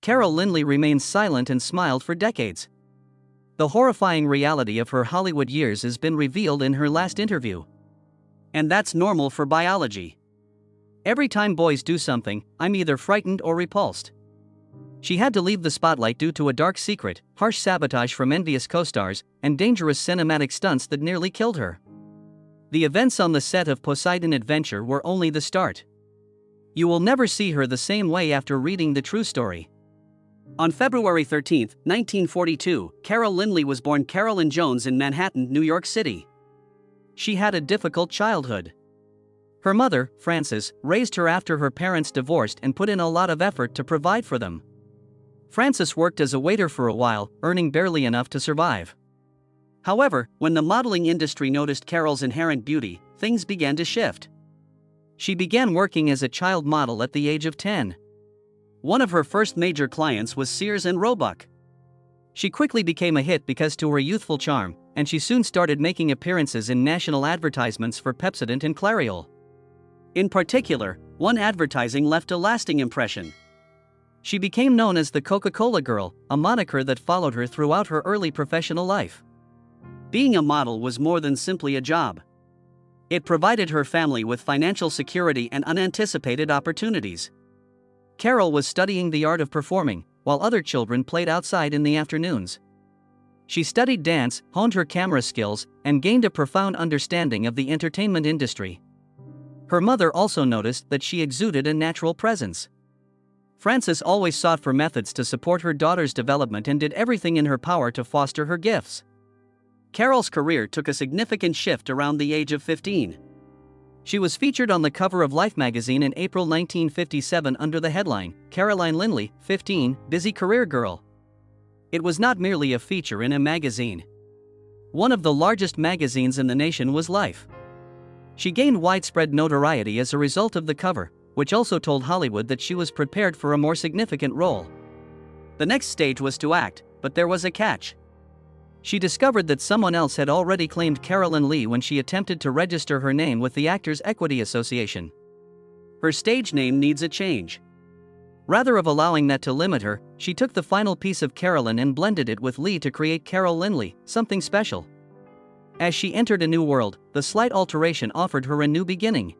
Carol Lynley remained silent and smiled for decades. The horrifying reality of her Hollywood years has been revealed in her last interview. And that's normal for biology. Every time boys do something, I'm either frightened or repulsed. She had to leave the spotlight due to a dark secret, harsh sabotage from envious co-stars, and dangerous cinematic stunts that nearly killed her. The events on the set of Poseidon Adventure were only the start. You will never see her the same way after reading the true story. On February 13, 1942, Carol Lynley was born Carolyn Jones in Manhattan, New York City. She had a difficult childhood. Her mother, Frances, raised her after her parents divorced and put in a lot of effort to provide for them. Frances worked as a waiter for a while, earning barely enough to survive. However, when the modeling industry noticed Carol's inherent beauty, things began to shift. She began working as a child model at the age of 10. One of her first major clients was Sears and Roebuck. She quickly became a hit because to her youthful charm, and she soon started making appearances in national advertisements for Pepsodent and Clairol. In particular, one advertising left a lasting impression. She became known as the Coca-Cola Girl, a moniker that followed her throughout her early professional life. Being a model was more than simply a job. It provided her family with financial security and unanticipated opportunities. Carol was studying the art of performing, while other children played outside in the afternoons. She studied dance, honed her camera skills, and gained a profound understanding of the entertainment industry. Her mother also noticed that she exuded a natural presence. Frances always sought for methods to support her daughter's development and did everything in her power to foster her gifts. Carol's career took a significant shift around the age of 15. She was featured on the cover of Life magazine in April 1957 under the headline, "Caroline Lynley, 15, Busy Career Girl." It was not merely a feature in a magazine. One of the largest magazines in the nation was Life. She gained widespread notoriety as a result of the cover, which also told Hollywood that she was prepared for a more significant role. The next stage was to act, but there was a catch. She discovered that someone else had already claimed Carolyn Lee when she attempted to register her name with the Actors Equity Association. Her stage name needs a change. Rather of allowing that to limit her, she took the final piece of Carolyn and blended it with Lee to create Carol Lynley, something special. As she entered a new world, the slight alteration offered her a new beginning.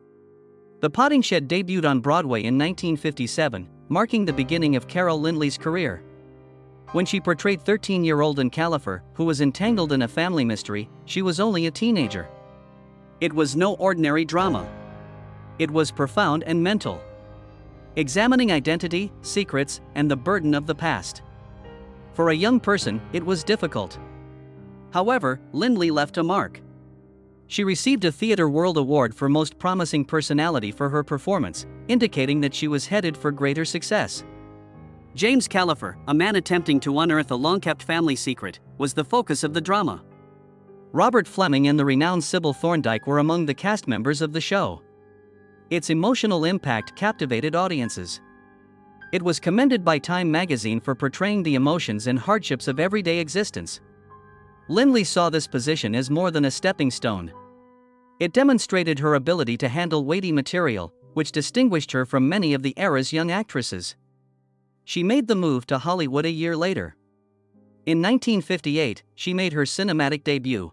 The Potting Shed debuted on Broadway in 1957, marking the beginning of Carol Lynley's career. When she portrayed 13-year-old Ann Califer, who was entangled in a family mystery, she was only a teenager. It was no ordinary drama. It was profound and mental, examining identity, secrets, and the burden of the past. For a young person, it was difficult. However, Lynley left a mark. She received a Theatre World Award for Most Promising Personality for her performance, indicating that she was headed for greater success. James Califer, a man attempting to unearth a long-kept family secret, was the focus of the drama. Robert Fleming and the renowned Sybil Thorndike were among the cast members of the show. Its emotional impact captivated audiences. It was commended by Time magazine for portraying the emotions and hardships of everyday existence. Lynley saw this position as more than a stepping stone. It demonstrated her ability to handle weighty material, which distinguished her from many of the era's young actresses. She made the move to Hollywood a year later. In 1958, she made her cinematic debut.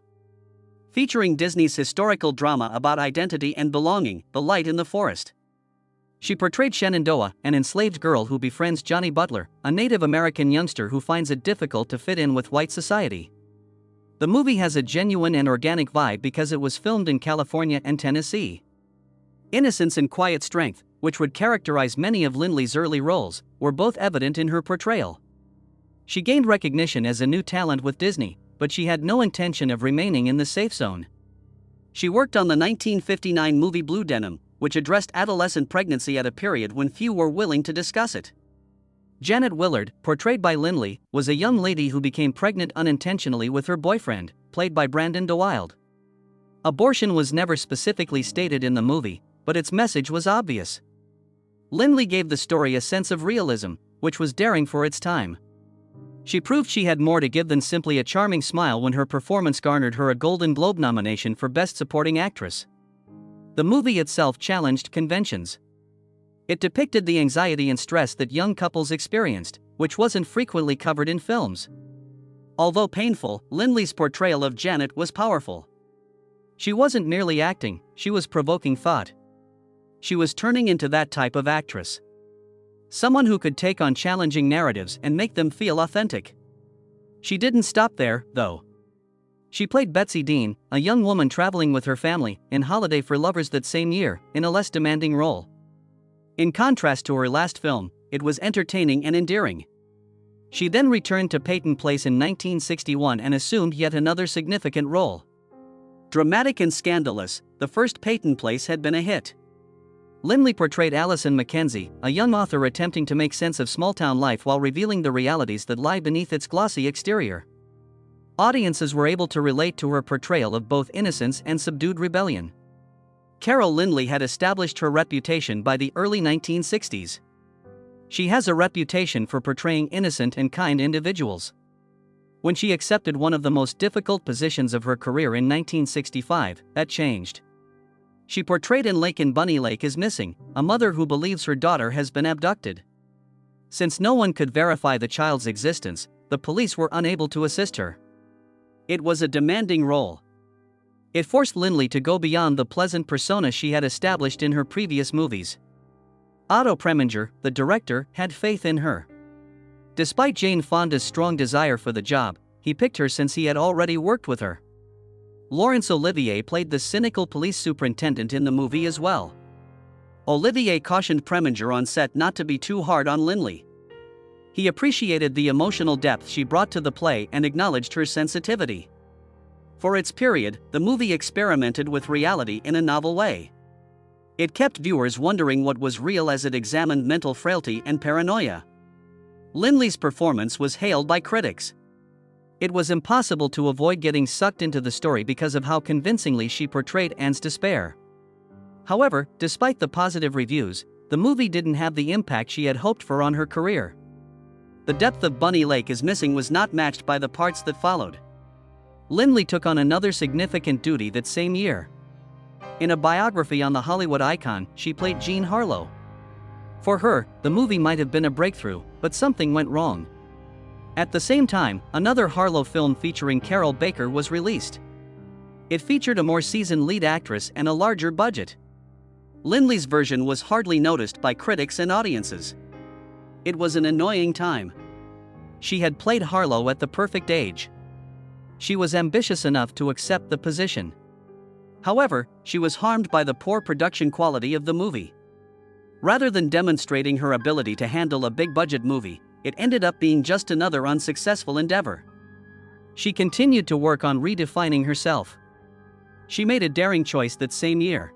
Featuring Disney's historical drama about identity and belonging, The Light in the Forest. She portrayed Shenandoah, an enslaved girl who befriends Johnny Butler, a Native American youngster who finds it difficult to fit in with white society. The movie has a genuine and organic vibe because it was filmed in California and Tennessee. Innocence and quiet strength, which would characterize many of Lynley's early roles, were both evident in her portrayal. She gained recognition as a new talent with Disney, but she had no intention of remaining in the safe zone. She worked on the 1959 movie Blue Denim, which addressed adolescent pregnancy at a period when few were willing to discuss it. Janet Willard, portrayed by Lynley, was a young lady who became pregnant unintentionally with her boyfriend, played by Brandon DeWilde. Abortion was never specifically stated in the movie, but its message was obvious. Lynley gave the story a sense of realism, which was daring for its time. She proved she had more to give than simply a charming smile when her performance garnered her a Golden Globe nomination for Best Supporting Actress. The movie itself challenged conventions. It depicted the anxiety and stress that young couples experienced, which wasn't frequently covered in films. Although painful, Lynley's portrayal of Janet was powerful. She wasn't merely acting, she was provoking thought. She was turning into that type of actress. Someone who could take on challenging narratives and make them feel authentic. She didn't stop there, though. She played Betsy Dean, a young woman traveling with her family, in Holiday for Lovers that same year, in a less demanding role. In contrast to her last film, it was entertaining and endearing. She then returned to Peyton Place in 1961 and assumed yet another significant role. Dramatic and scandalous, the first Peyton Place had been a hit. Lynley portrayed Allison Mackenzie, a young author attempting to make sense of small-town life while revealing the realities that lie beneath its glossy exterior. Audiences were able to relate to her portrayal of both innocence and subdued rebellion. Carol Lynley had established her reputation by the early 1960s. She has a reputation for portraying innocent and kind individuals. When she accepted one of the most difficult positions of her career in 1965, that changed. She portrayed in Lake and Bunny Lake is Missing, a mother who believes her daughter has been abducted. Since no one could verify the child's existence, the police were unable to assist her. It was a demanding role. It forced Lynley to go beyond the pleasant persona she had established in her previous movies. Otto Preminger, the director, had faith in her. Despite Jane Fonda's strong desire for the job, he picked her since he had already worked with her. Laurence Olivier played the cynical police superintendent in the movie as well. Olivier cautioned Preminger on set not to be too hard on Lynley. He appreciated the emotional depth she brought to the play and acknowledged her sensitivity. For its period, the movie experimented with reality in a novel way. It kept viewers wondering what was real as it examined mental frailty and paranoia. Lynley's performance was hailed by critics. It was impossible to avoid getting sucked into the story because of how convincingly she portrayed Anne's despair. However, despite the positive reviews, the movie didn't have the impact she had hoped for on her career. The depth of Bunny Lake is Missing was not matched by the parts that followed. Lynley took on another significant duty that same year. In a biography on the Hollywood icon, she played Jean Harlow. For her, the movie might have been a breakthrough, but something went wrong. At the same time, another Harlow film featuring Carol Baker was released. It featured a more seasoned lead actress and a larger budget. Lynley's version was hardly noticed by critics and audiences. It was an annoying time. She had played Harlow at the perfect age. She was ambitious enough to accept the position. However, she was harmed by the poor production quality of the movie. Rather than demonstrating her ability to handle a big-budget movie, it ended up being just another unsuccessful endeavor. She continued to work on redefining herself. She made a daring choice that same year.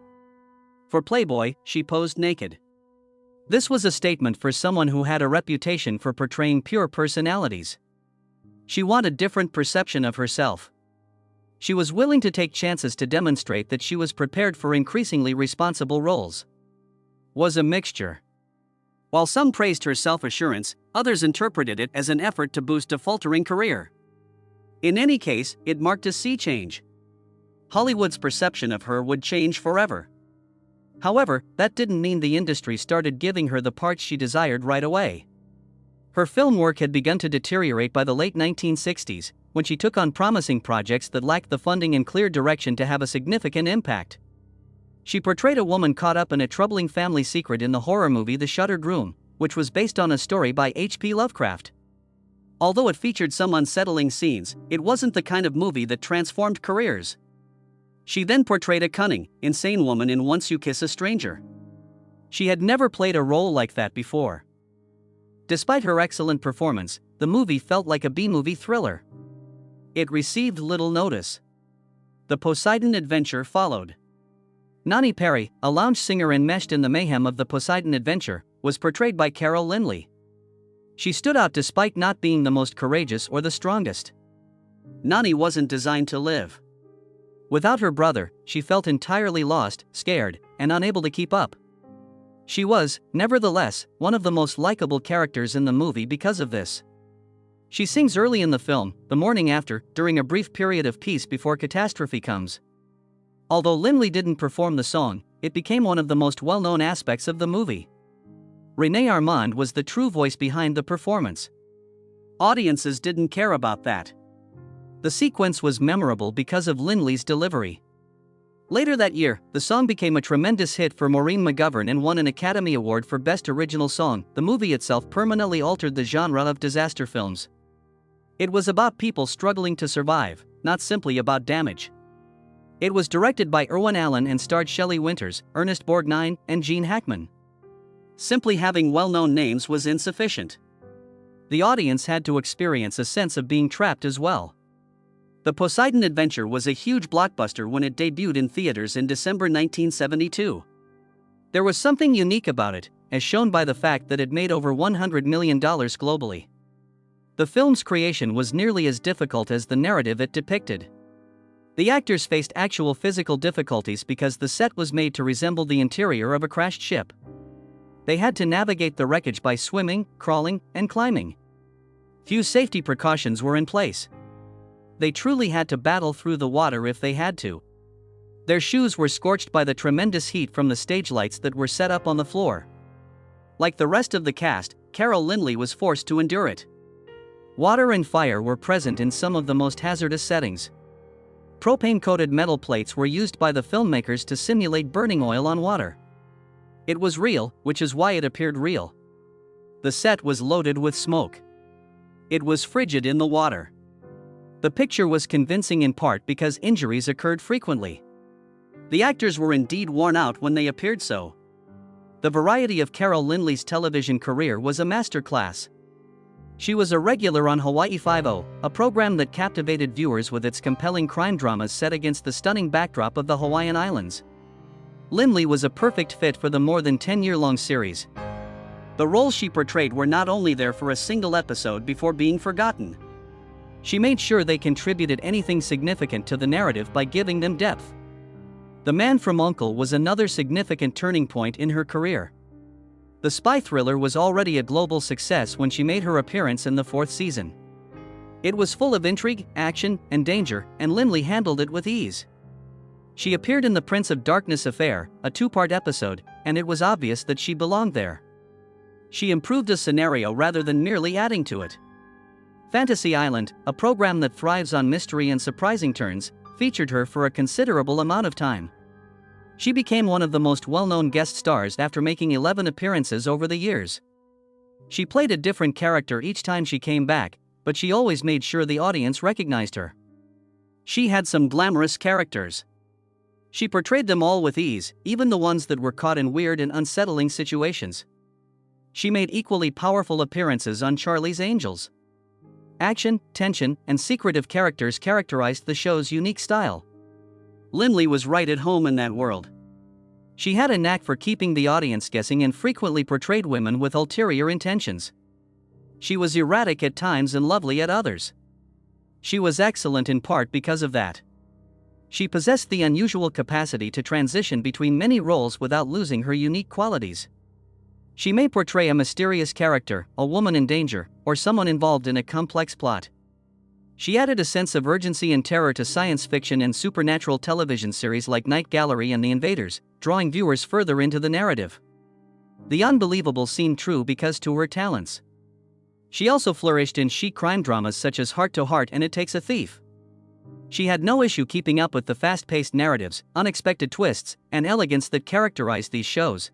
For Playboy, she posed naked. This was a statement for someone who had a reputation for portraying pure personalities. She wanted a different perception of herself. She was willing to take chances to demonstrate that she was prepared for increasingly responsible roles. Was a mixture. While some praised her self-assurance, others interpreted it as an effort to boost a faltering career. In any case, it marked a sea change. Hollywood's perception of her would change forever. However, that didn't mean the industry started giving her the parts she desired right away. Her film work had begun to deteriorate by the late 1960s, when she took on promising projects that lacked the funding and clear direction to have a significant impact. She portrayed a woman caught up in a troubling family secret in the horror movie The Shuttered Room, which was based on a story by H.P. Lovecraft. Although it featured some unsettling scenes, it wasn't the kind of movie that transformed careers. She then portrayed a cunning, insane woman in Once You Kiss a Stranger. She had never played a role like that before. Despite her excellent performance, the movie felt like a B-movie thriller. It received little notice. The Poseidon Adventure followed. Nani Perry, a lounge singer enmeshed in the mayhem of the Poseidon Adventure, was portrayed by Carol Lynley. She stood out despite not being the most courageous or the strongest. Nani wasn't designed to live. Without her brother, she felt entirely lost, scared, and unable to keep up. She was, nevertheless, one of the most likable characters in the movie because of this. She sings early in the film, the morning after, during a brief period of peace before catastrophe comes. Although Lynley didn't perform the song, it became one of the most well-known aspects of the movie. Renee Armand was the true voice behind the performance. Audiences didn't care about that. The sequence was memorable because of Lynley's delivery. Later that year, the song became a tremendous hit for Maureen McGovern and won an Academy Award for Best Original Song. The movie itself permanently altered the genre of disaster films. It was about people struggling to survive, not simply about damage. It was directed by Irwin Allen and starred Shelley Winters, Ernest Borgnine, and Gene Hackman. Simply having well-known names was insufficient. The audience had to experience a sense of being trapped as well. The Poseidon Adventure was a huge blockbuster when it debuted in theaters in December 1972. There was something unique about it, as shown by the fact that it made over $100 million globally. The film's creation was nearly as difficult as the narrative it depicted. The actors faced actual physical difficulties because the set was made to resemble the interior of a crashed ship. They had to navigate the wreckage by swimming, crawling, and climbing. Few safety precautions were in place. They truly had to battle through the water if they had to. Their shoes were scorched by the tremendous heat from the stage lights that were set up on the floor. Like the rest of the cast, Carol Lynley was forced to endure it. Water and fire were present in some of the most hazardous settings. Propane-coated metal plates were used by the filmmakers to simulate burning oil on water. It was real, which is why it appeared real. The set was loaded with smoke. It was frigid in the water. The picture was convincing in part because injuries occurred frequently. The actors were indeed worn out when they appeared so. The variety of Carol Lynley's television career was a masterclass. She was a regular on Hawaii Five-0, a program that captivated viewers with its compelling crime dramas set against the stunning backdrop of the Hawaiian Islands. Lynley was a perfect fit for the more than 10-year-long series. The roles she portrayed were not only there for a single episode before being forgotten. She made sure they contributed anything significant to the narrative by giving them depth. The Man from U.N.C.L.E. was another significant turning point in her career. The spy thriller was already a global success when she made her appearance in the 4th season. It was full of intrigue, action, and danger, and Lynley handled it with ease. She appeared in The Prince of Darkness Affair, a 2-part episode, and it was obvious that she belonged there. She improved a scenario rather than merely adding to it. Fantasy Island, a program that thrives on mystery and surprising turns, featured her for a considerable amount of time. She became one of the most well-known guest stars after making 11 appearances over the years. She played a different character each time she came back, but she always made sure the audience recognized her. She had some glamorous characters. She portrayed them all with ease, even the ones that were caught in weird and unsettling situations. She made equally powerful appearances on Charlie's Angels. Action, tension, and secretive characters characterized the show's unique style. Lynley was right at home in that world. She had a knack for keeping the audience guessing and frequently portrayed women with ulterior intentions. She was erratic at times and lovely at others. She was excellent in part because of that. She possessed the unusual capacity to transition between many roles without losing her unique qualities. She may portray a mysterious character, a woman in danger, or someone involved in a complex plot. She added a sense of urgency and terror to science fiction and supernatural television series like Night Gallery and The Invaders, drawing viewers further into the narrative. The unbelievable seemed true because to her talents. She also flourished in chic crime dramas such as Heart to Heart and It Takes a Thief. She had no issue keeping up with the fast-paced narratives, unexpected twists, and elegance that characterized these shows.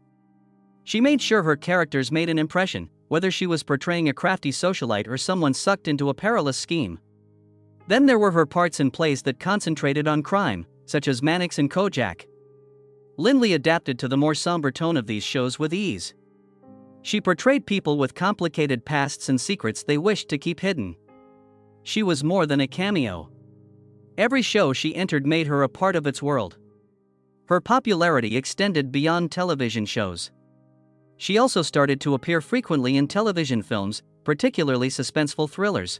She made sure her characters made an impression, whether she was portraying a crafty socialite or someone sucked into a perilous scheme. Then there were her parts in plays that concentrated on crime, such as Mannix and Kojak. Lynley adapted to the more somber tone of these shows with ease. She portrayed people with complicated pasts and secrets they wished to keep hidden. She was more than a cameo. Every show she entered made her a part of its world. Her popularity extended beyond television shows. She also started to appear frequently in television films, particularly suspenseful thrillers.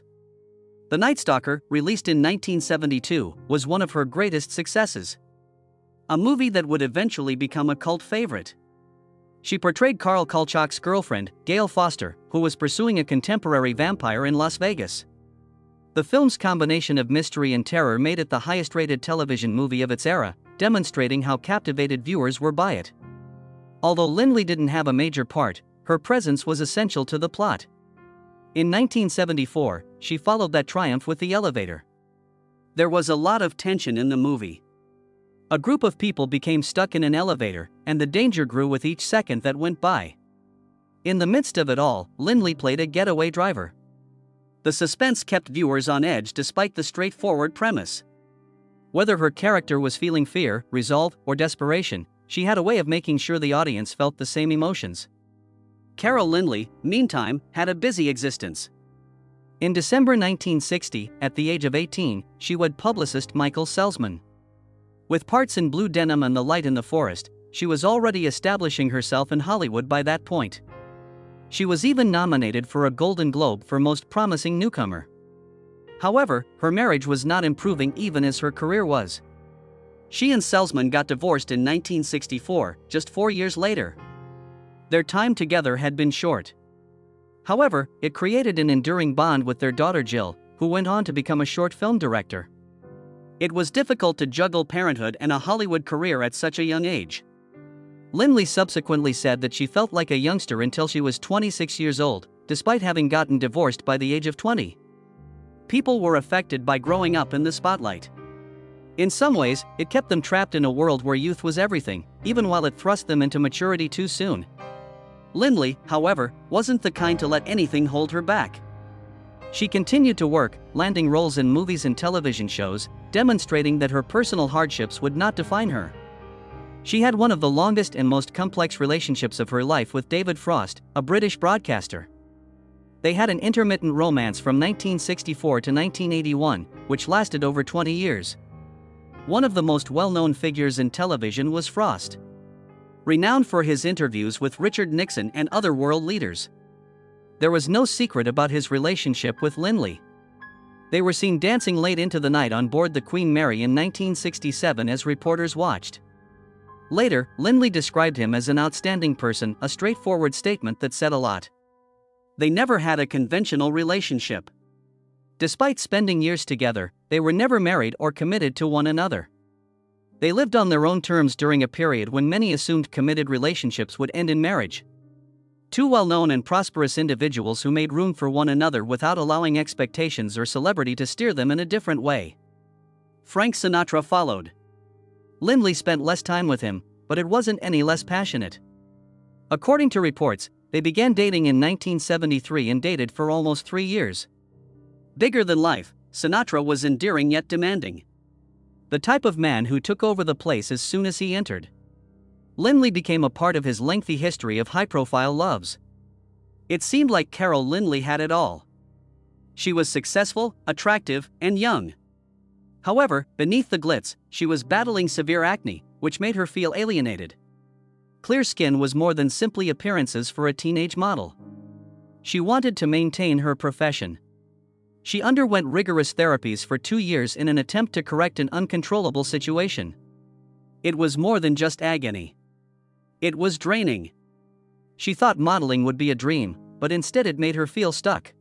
The Night Stalker, released in 1972, was one of her greatest successes. A movie that would eventually become a cult favorite. She portrayed Carl Kolchak's girlfriend, Gail Foster, who was pursuing a contemporary vampire in Las Vegas. The film's combination of mystery and terror made it the highest-rated television movie of its era, demonstrating how captivated viewers were by it. Although Lynley didn't have a major part, her presence was essential to the plot. In 1974, she followed that triumph with the elevator. There was a lot of tension in the movie. A group of people became stuck in an elevator, and the danger grew with each second that went by. In the midst of it all, Lynley played a getaway driver. The suspense kept viewers on edge despite the straightforward premise. Whether her character was feeling fear, resolve, or desperation, she had a way of making sure the audience felt the same emotions. Carol Lynley, meantime, had a busy existence. In December 1960, at the age of 18, she wed publicist Michael Selzman. With parts in Blue Denim and The Light in the Forest, she was already establishing herself in Hollywood by that point. She was even nominated for a Golden Globe for Most Promising Newcomer. However, her marriage was not improving even as her career was. She and Selzman got divorced in 1964, just 4 years later. Their time together had been short. However, it created an enduring bond with their daughter Jill, who went on to become a short film director. It was difficult to juggle parenthood and a Hollywood career at such a young age. Lynley subsequently said that she felt like a youngster until she was 26 years old, despite having gotten divorced by the age of 20. People were affected by growing up in the spotlight. In some ways, it kept them trapped in a world where youth was everything, even while it thrust them into maturity too soon. Lynley, however, wasn't the kind to let anything hold her back. She continued to work, landing roles in movies and television shows, demonstrating that her personal hardships would not define her. She had one of the longest and most complex relationships of her life with David Frost, a British broadcaster. They had an intermittent romance from 1964 to 1981, which lasted over 20 years. One of the most well-known figures in television was Frost. Renowned for his interviews with Richard Nixon and other world leaders. There was no secret about his relationship with Lynley. They were seen dancing late into the night on board the Queen Mary in 1967 as reporters watched. Later, Lynley described him as an outstanding person, a straightforward statement that said a lot. They never had a conventional relationship. Despite spending years together, they were never married or committed to one another. They lived on their own terms during a period when many assumed committed relationships would end in marriage. Two well-known and prosperous individuals who made room for one another without allowing expectations or celebrity to steer them in a different way. Frank Sinatra followed. Lynley spent less time with him, but it wasn't any less passionate. According to reports, they began dating in 1973 and dated for almost 3 years. Bigger than life, Sinatra was endearing yet demanding. The type of man who took over the place as soon as he entered. Lynley became a part of his lengthy history of high-profile loves. It seemed like Carol Lynley had it all. She was successful, attractive, and young. However, beneath the glitz, she was battling severe acne, which made her feel alienated. Clear skin was more than simply appearances for a teenage model. She wanted to maintain her profession. She underwent rigorous therapies for 2 years in an attempt to correct an uncontrollable situation. It was more than just agony. It was draining. She thought modeling would be a dream, but instead it made her feel stuck.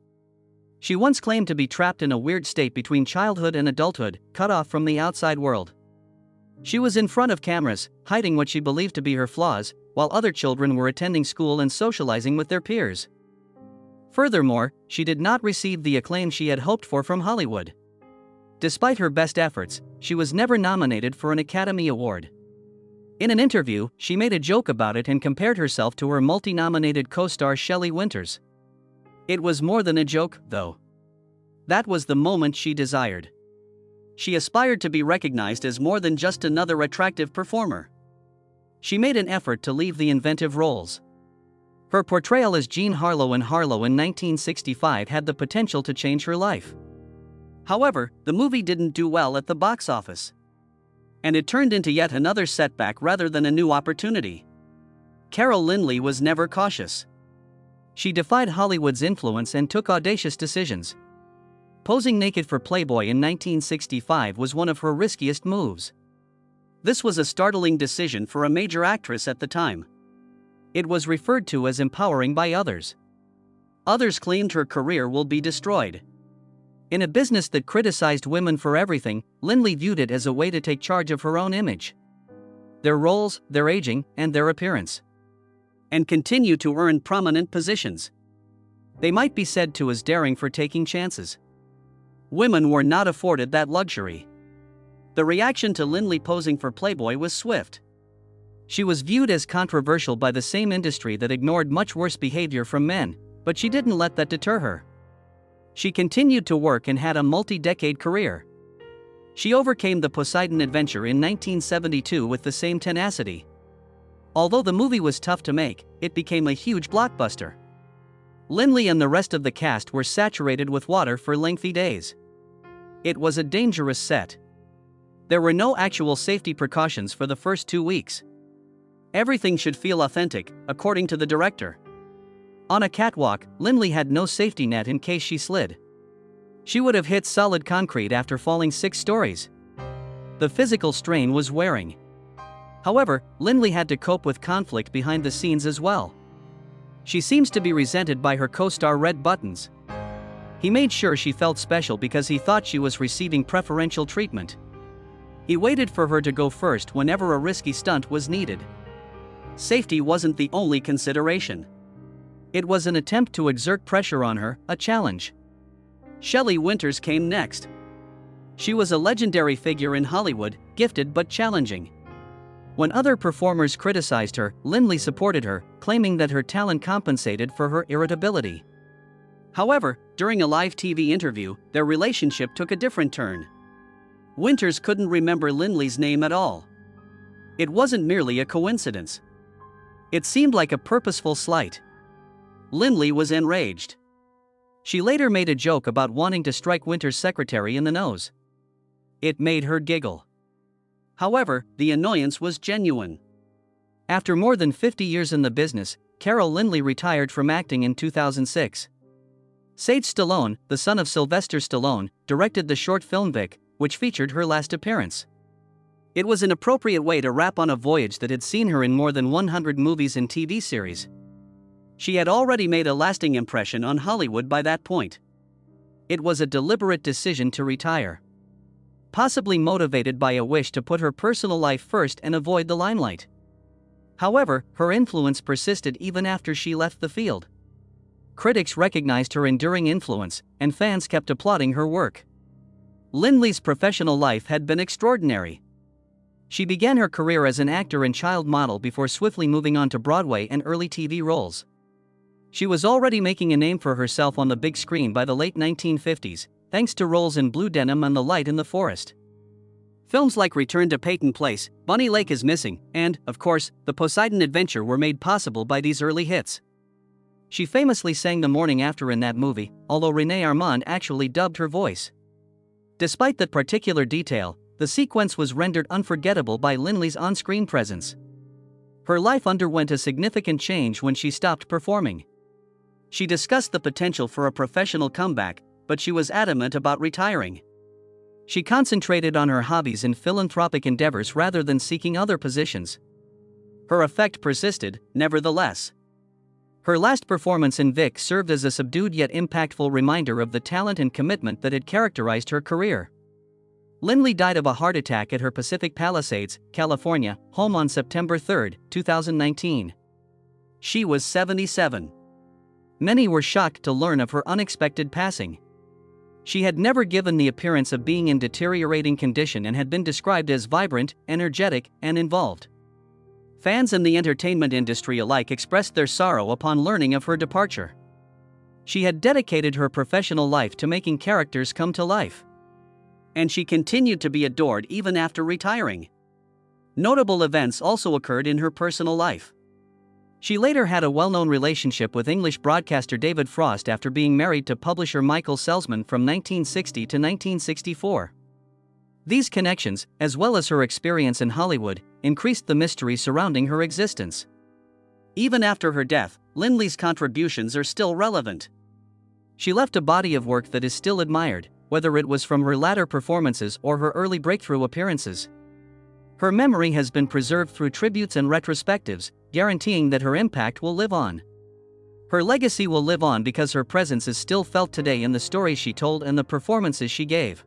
She once claimed to be trapped in a weird state between childhood and adulthood, cut off from the outside world. She was in front of cameras, hiding what she believed to be her flaws, while other children were attending school and socializing with their peers. Furthermore, she did not receive the acclaim she had hoped for from Hollywood. Despite her best efforts, she was never nominated for an Academy Award. In an interview, she made a joke about it and compared herself to her multi-nominated co-star Shelley Winters. It was more than a joke, though. That was the moment she desired. She aspired to be recognized as more than just another attractive performer. She made an effort to leave the inventive roles. Her portrayal as Jean Harlow in Harlow in 1965 had the potential to change her life. However, the movie didn't do well at the box office. And it turned into yet another setback rather than a new opportunity. Carol Lynley was never cautious. She defied Hollywood's influence and took audacious decisions. Posing naked for Playboy in 1965 was one of her riskiest moves. This was a startling decision for a major actress at the time. It was referred to as empowering by others. Others claimed her career will be destroyed. In a business that criticized women for everything, Lynley viewed it as a way to take charge of her own image. Their roles, their aging, and their appearance. and continue to earn prominent positions. They might be said to as daring for taking chances. Women were not afforded that luxury. The reaction to Lynley posing for Playboy was swift. She was viewed as controversial by the same industry that ignored much worse behavior from men, but she didn't let that deter her. She continued to work and had a multi-decade career. She overcame the Poseidon Adventure in 1972 with the same tenacity. Although the movie was tough to make, it became a huge blockbuster. Lynley and the rest of the cast were saturated with water for lengthy days. It was a dangerous set. There were no actual safety precautions for the first 2 weeks. Everything should feel authentic, according to the director. On a catwalk, Lynley had no safety net in case she slid. She would have hit solid concrete after falling 6 stories. The physical strain was wearing. However, Lynley had to cope with conflict behind the scenes as well. She seems to be resented by her co-star Red Buttons. He made sure she felt special because he thought she was receiving preferential treatment. He waited for her to go first whenever a risky stunt was needed. Safety wasn't the only consideration. It was an attempt to exert pressure on her, a challenge. Shelley Winters came next. She was a legendary figure in Hollywood, gifted but challenging. When other performers criticized her, Lynley supported her, claiming that her talent compensated for her irritability. However, during a live TV interview, their relationship took a different turn. Winters couldn't remember Lynley's name at all. It wasn't merely a coincidence. It seemed like a purposeful slight. Lynley was enraged. She later made a joke about wanting to strike Winters' secretary in the nose. It made her giggle. However, the annoyance was genuine. After more than 50 years in the business, Carol Lynley retired from acting in 2006. Sage Stallone, the son of Sylvester Stallone, directed the short film Vic, which featured her last appearance. It was an appropriate way to wrap on a voyage that had seen her in more than 100 movies and TV series. She had already made a lasting impression on Hollywood by that point. It was a deliberate decision to retire. Possibly motivated by a wish to put her personal life first and avoid the limelight. However, her influence persisted even after she left the field. Critics recognized her enduring influence, and fans kept applauding her work. Lynley's professional life had been extraordinary. She began her career as an actor and child model before swiftly moving on to Broadway and early TV roles. She was already making a name for herself on the big screen by the late 1950s, thanks to roles in Blue Denim and The Light in the Forest. Films like Return to Peyton Place, Bunny Lake is Missing, and, of course, The Poseidon Adventure were made possible by these early hits. She famously sang The Morning After in that movie, although Renee Armand actually dubbed her voice. Despite that particular detail, the sequence was rendered unforgettable by Lynley's on-screen presence. Her life underwent a significant change when she stopped performing. She discussed the potential for a professional comeback, but she was adamant about retiring. She concentrated on her hobbies and philanthropic endeavors rather than seeking other positions. Her effect persisted, nevertheless. Her last performance in Vic served as a subdued yet impactful reminder of the talent and commitment that had characterized her career. Lynley died of a heart attack at her Pacific Palisades, California, home on September 3, 2019. She was 77. Many were shocked to learn of her unexpected passing. She had never given the appearance of being in deteriorating condition and had been described as vibrant, energetic, and involved. Fans and the entertainment industry alike expressed their sorrow upon learning of her departure. She had dedicated her professional life to making characters come to life. And she continued to be adored even after retiring. Notable events also occurred in her personal life. She later had a well-known relationship with English broadcaster David Frost after being married to publisher Michael Selzman from 1960 to 1964. These connections, as well as her experience in Hollywood, increased the mystery surrounding her existence. Even after her death, Lynley's contributions are still relevant. She left a body of work that is still admired, whether it was from her latter performances or her early breakthrough appearances. Her memory has been preserved through tributes and retrospectives, guaranteeing that her impact will live on. Her legacy will live on because her presence is still felt today in the stories she told and the performances she gave.